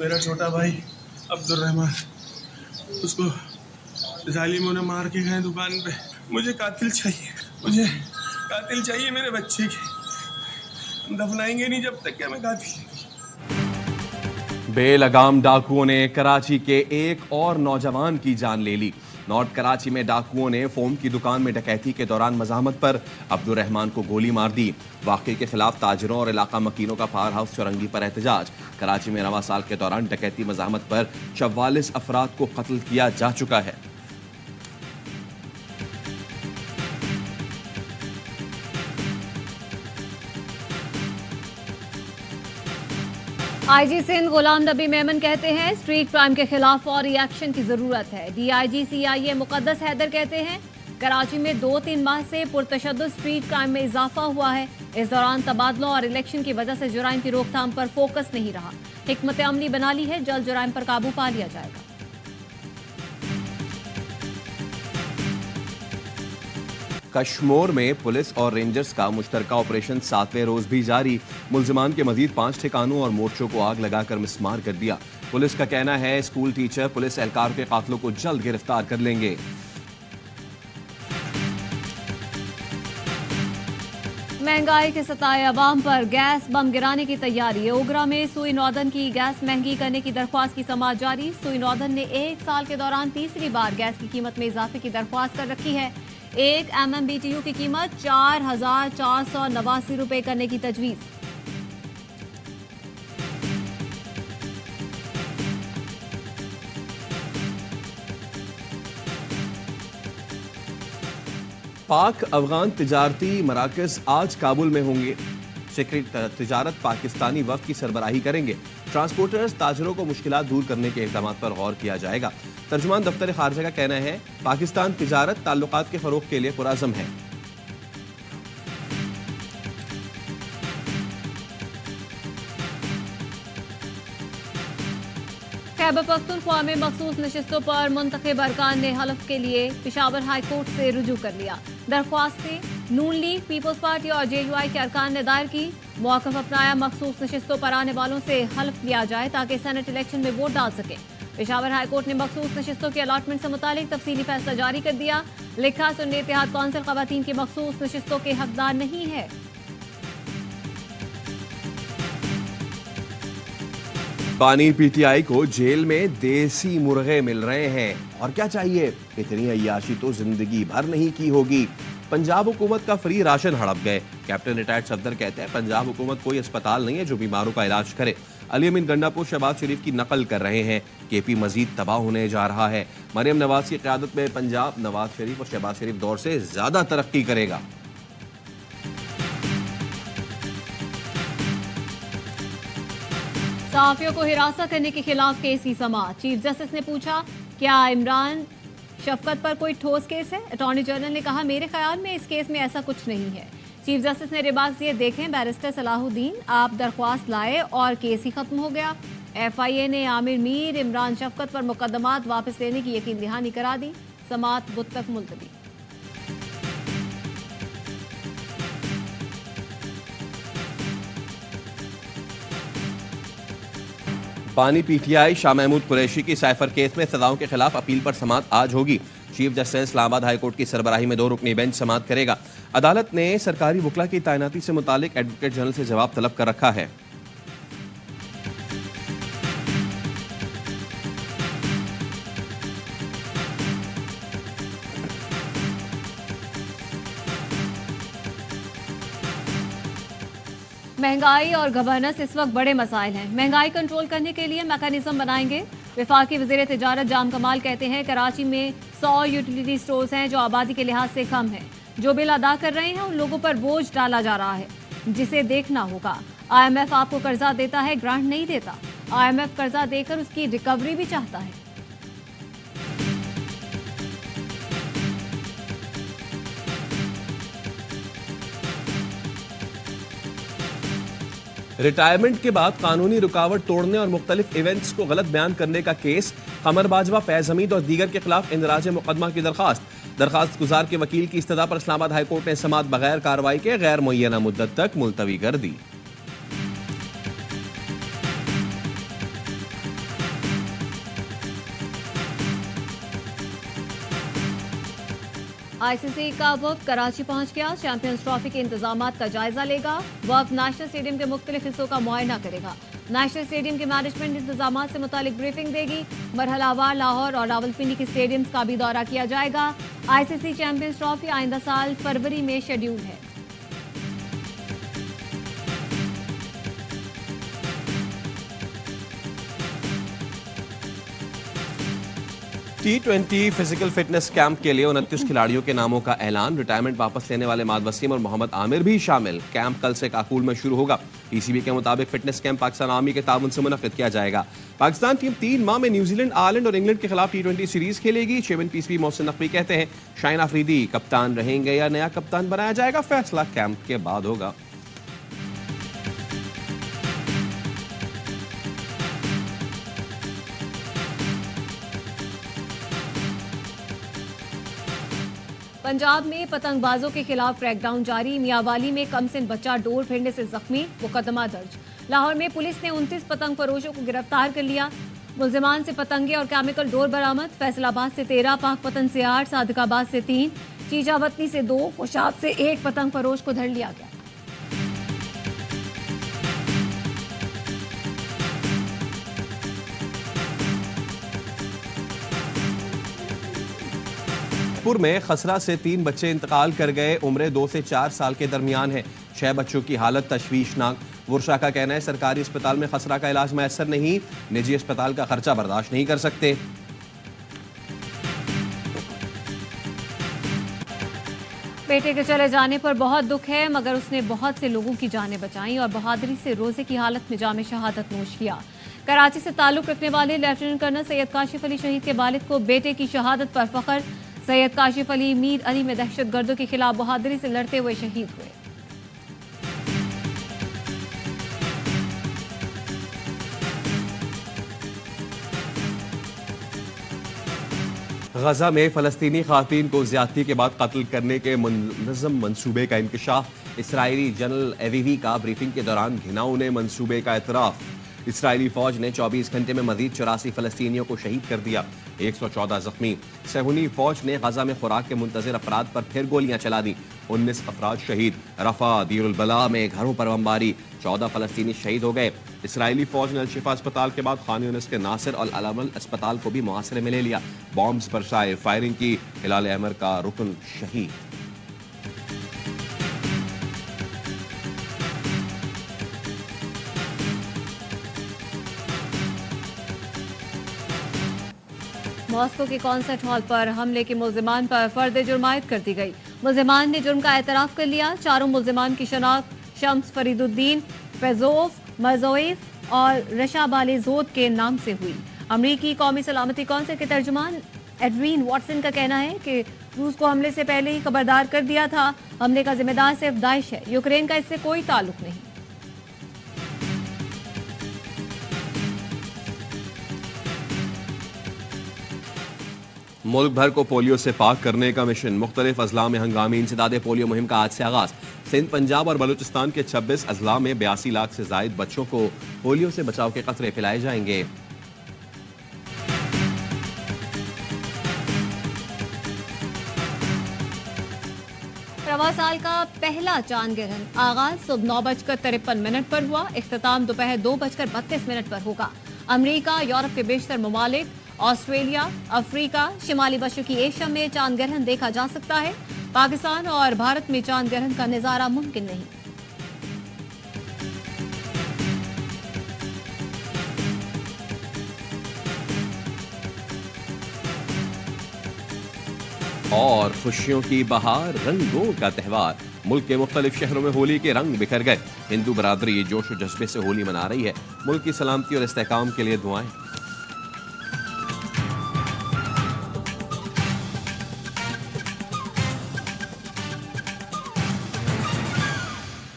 मेरा छोटा भाई अब्दुर्रहमान, उसको जालिमों ने मार के गए दुकान पे। मुझे कातिल चाहिए मेरे बच्चे के। हम दफनाएंगे नहीं जब तक कि हमें कातिल। बेलगाम डाकुओं ने कराची के एक और नौजवान की जान ले ली। नॉर्थ कराची में डाकुओं ने फोम की दुकान में डकैती के दौरान मज़ाहमत पर अब्दुर्रहमान को गोली मार दी। वाक़े के खिलाफ ताजरों और इलाका मकीनों का पावर हाउस चौरंगी पर एहतजाज। कराची में रवा साल के दौरान डकैती मज़ाहमत पर 44 अफराद को कत्ल किया जा चुका है। आईजी सिंध गुलाम नबी मेमन कहते हैं स्ट्रीट क्राइम के खिलाफ फौरी एक्शन की जरूरत है। डीआईजी सीआईए मुकद्दस हैदर कहते हैं कराची में 2-3 माह से पुरतशद्दुद स्ट्रीट क्राइम में इजाफा हुआ है। इस दौरान तबादलों और इलेक्शन की वजह से जुराइम की रोकथाम पर फोकस नहीं रहा। हिकमत अमली बना ली है, जल्द जुराइम पर काबू पा लिया जाएगा। कश्मीर में पुलिस और रेंजर्स का मुश्तरका ऑपरेशन 7वें रोज भी जारी। मुल्जिमान के मजीद 5 ठिकानों और मोर्चों को आग लगाकर मिसमार कर दिया। पुलिस का कहना है स्कूल टीचर पुलिस एहलकार के कातलों को जल्द गिरफ्तार कर लेंगे। महंगाई के सताए अवाम पर गैस बम गिराने की तैयारी। ओगरा में सुई नौदन की गैस महंगी करने की दरख्वास्त की समाअत जारी। सुई नौदन ने 1 साल के दौरान तीसरी बार गैस की कीमत में इजाफे की दरख्वास्त कर रखी है। 1 MMBTU की कीमत 4,489 रुपए करने की तजवीज़। पाक अफगान तिजारती मराकज आज काबुल में होंगे। सेक्रेटरी तिजारत पाकिस्तानी वफ़द की सरबराही करेंगे। ट्रांसपोर्टर्स ताजरों को मुश्किलात दूर करने के इक़दाम पर गौर किया जाएगा। तर्जुमान दफ्तर खारजा का कहना है पाकिस्तान तिजारत ताल्लुकात के फ़रोग़ के लिए पुरअज़्म है। खैबर पख्तूनख्वा में मखसूस नशिस्तों पर मुंतखब अरकान ने हलफ के लिए पेशावर हाई कोर्ट से रुजू कर लिया। दरख्वास्तें नून लीग, पीपल्स पार्टी और JUI के अरकान ने दायर की। मौक़िफ़ अपनाया मखसूस नशिस्तों पर आने वालों से हलफ लिया जाए ताकि सेनेट इलेक्शन में वोट डाल सके। पेशावर हाई कोर्ट ने मखसूस नशिस्तों के अलाटमेंट से मुतालिक तफसीली फैसला जारी कर दिया। लिखा सुन्नी इत्तेहाद कौंसिल ख़वातीन की मखसूस नशिस्तों के हकदार नहीं है। पानी PTI को जेल में देसी मुर्गे मिल रहे हैं और क्या चाहिए, इतनी अय्याशी तो जिंदगी भर नहीं की होगी। पंजाब हुकूमत का फ्री राशन हड़प गए। कैप्टन रिटायर्ड सफदर कहते हैं पंजाब हुकूमत कोई अस्पताल नहीं है जो बीमारों का इलाज करे। अली अमीन गंडापुर शहबाज शरीफ की नकल कर रहे हैं। KP मजीद तबाह होने जा रहा है। मरियम नवाज की क़यादत में पंजाब नवाज शरीफ और शहबाज शरीफ दौर से ज्यादा तरक्की करेगा। सहाफियों को हिरासत करने के खिलाफ केस की समाअत। चीफ जस्टिस ने पूछा क्या इमरान शफकत पर कोई ठोस केस है। अटॉर्नी जनरल ने कहा मेरे ख्याल में इस केस में ऐसा कुछ नहीं है। चीफ जस्टिस ने रिमार्क्स दिए देखें बैरिस्टर सलाहुद्दीन आप दरख्वास्त लाए और केस ही खत्म हो गया। FIA ने आमिर मीर इमरान शफकत पर मुकदमात वापस लेने की यकीन दहानी करा दी। समाअत बुध तक मुलतवी। पानी PTI शाह महमूद कुरैशी की साइफर केस में सजाओं के खिलाफ अपील पर समाअत आज होगी। Chief justice Islamabad high court की सरबराही में 2 रुकनी बेंच समाअत करेगा। अदालत ने सरकारी वकला की तैनाती से मुतालिक एडवोकेट जनरल से जवाब तलब कर रखा है। महंगाई और गवर्नेंस इस वक्त बड़े मसाइल हैं। महंगाई कंट्रोल करने के लिए मैकेनिज्म बनाएंगे। वफाकी वज़ीर तिजारत जाम कमाल कहते हैं कराची में 100 यूटिलिटी स्टोर्स हैं जो आबादी के लिहाज से कम हैं। जो बिल अदा कर रहे हैं उन लोगों पर बोझ डाला जा रहा है जिसे देखना होगा। IMF आपको कर्जा देता है, ग्रांट नहीं देता। IMF कर्जा देकर उसकी रिकवरी भी चाहता है। रिटायरमेंट के बाद कानूनी रुकावट तोड़ने और मुख्तलिफ इवेंट्स को गलत बयान करने का केस, कमर बाजवा, फैज हमीद और दीगर के खिलाफ इंदराज मुकदमा की दरखास्त गुजार के वकील की इस्तदा पर इस्लामाबाद हाई कोर्ट ने समाअत बगैर कार्रवाई के गैर मुअय्यना मुद्दत तक मुलतवी कर दी। आईसीसी का वफ्द कराची पहुंच गया। चैंपियंस ट्रॉफी के इंतजामात का जायजा लेगा। वफ्द नेशनल स्टेडियम के मुख्तलिफ हिस्सों का मुआयना करेगा। नेशनल स्टेडियम के मैनेजमेंट इंतजामात से मुतालिक ब्रीफिंग देगी। मरहलावार लाहौर और रावलपिंडी के स्टेडियम्स का भी दौरा किया जाएगा। आईसीसी चैंपियंस ट्रॉफी आइंदा साल फरवरी में शेड्यूल है। T20 फिजिकल फिटनेस कैंप के लिए 29 खिलाड़ियों के नामों का ऐलान। रिटायरमेंट वापस लेने वाले माद वसीम और मोहम्मद आमिर भी शामिल। कैंप कल से काकुल में शुरू होगा। पीसीबी के मुताबिक फिटनेस कैंप पाकिस्तान आर्मी के ताउन से मुनक्किद किया जाएगा। पाकिस्तान टीम 3 माह में न्यूजीलैंड, आयरलैंड और इंग्लैंड के खिलाफ T20 सीरीज खेलेगी। चेयरमैन पीसीबी मोहसिन नकवी कहते हैं शाहीन अफरीदी कप्तान रहेंगे या नया कप्तान बनाया जाएगा, फैसला कैंप के बाद होगा। पंजाब में पतंगबाजों के खिलाफ क्रैकडाउन जारी। मियांवाली में कमसिन बच्चा डोर फिरने से जख्मी, मुकदमा दर्ज। लाहौर में पुलिस ने 29 पतंग फरोशों को गिरफ्तार कर लिया। मुल्जिमान से पतंगे और केमिकल डोर बरामद। फैसलाबाद से 13, पाकपतन से 8, सादिकाबाद से 3, चीजावतनी से 2, खुशाब से 1 पतंग फरोश को धर लिया गया। पुर में खसरा से 3 बच्चे इंतकाल कर गए। उम्र 2 से 4 साल के दरमियान है। 6 बच्चों की हालत तशवीशनाक। वर्षा का कहना है सरकारी अस्पताल में खसरा का इलाज मैसर नहीं, निजी अस्पताल का खर्चा बर्दाश्त नहीं कर सकते। बेटे के चले जाने पर बहुत दुख है, मगर उसने बहुत से लोगों की जानें बचाई और बहादुरी से रोजे की हालत में जामे शहादत नोश किया। कराची से ताल्लुक रखने वाले लेफ्टिनेंट कर्नल सैयद काशिफ अली शहीद के वालिद को बेटे की शहादत पर फख्र। सैयद काशिफ अली मीर अली में दहशतगर्दों के खिलाफ बहादुरी से लड़ते हुए शहीद हुए। गजा में फलस्तीनी खातून को ज्यादती के बाद कत्ल करने के मुनज़्ज़म मंसूबे का इंकशाफ। इसराइली जनरल एवीवी का ब्रीफिंग के दौरान घिनौने मंसूबे का एतराफ। इसराइली फौज ने 24 घंटे में मजीद 84 फलस्तीनियों को शहीद कर दिया, 114 जख्मी। सहूनी फौज ने गजा में खुराक के मुंतजर अफराद पर फिर गोलियां चला दी, 19 अफराद शहीद। रफा दीरुल बला में घरों पर बमबारी, 14 फलस्तीनी शहीद हो गए। इसराइली फौज ने अल-शिफा अस्पताल के बाद खान यूनिस के नासिर और अल-अमल अस्पताल को भी मुहासरे में ले लिया। बॉम्ब्स बरसाए, फायरिंग की। हिलाल अहमर का रुकन शहीद। मॉस्को के कॉन्सर्ट हॉल पर हमले के मुल्जिमान पर फर्द जुर्म आयद कर दी गई। मुल्जिमान ने जुर्म का एतराफ कर लिया। चारों मुल्जिमान की शनाख्त शम्स फरीदुद्दीन, फैजोफ, मज़ोइफ और रशाब अली जोद के नाम से हुई। अमरीकी कौमी सलामती कौंसिल के तर्जुमान एडविन वॉटसन का कहना है कि रूस को हमले से पहले ही खबरदार कर दिया था। हमले का जिम्मेदार सिर्फ दाइश है, यूक्रेन का इससे कोई ताल्लुक नहीं। मुल्क भर को पोलियो से पाक करने का मिशन। मुख्तलिफ अजला में हंगामी इंसदादे पोलियो मुहिम का आज से आगाज। सिंध, पंजाब और बलूचिस्तान के 26 अजला में 82 लाख से जायद बच्चों को पोलियो से बचाव के कतरे पिलाए जाएंगे। रवा साल का पहला चांद ग्रहण आगाज सुबह 9:53 पर हुआ। इख्तिताम दोपहर 2:32 पर होगा। अमरीका, यूरोप के बेशतर ममालिक, ऑस्ट्रेलिया, अफ्रीका, शिमाली मशरकी एशिया में चांद ग्रहण देखा जा सकता है। पाकिस्तान और भारत में चांद ग्रहण का नजारा मुमकिन नहीं। और खुशियों की बहार, रंगों का त्यौहार। मुल्क के मुख्तलिफ शहरों में होली के रंग बिखर गए। हिंदू बरादरी जोश और जज्बे से होली मना रही है। मुल्क की सलामती और इस्तेहकाम के लिए दुआएं।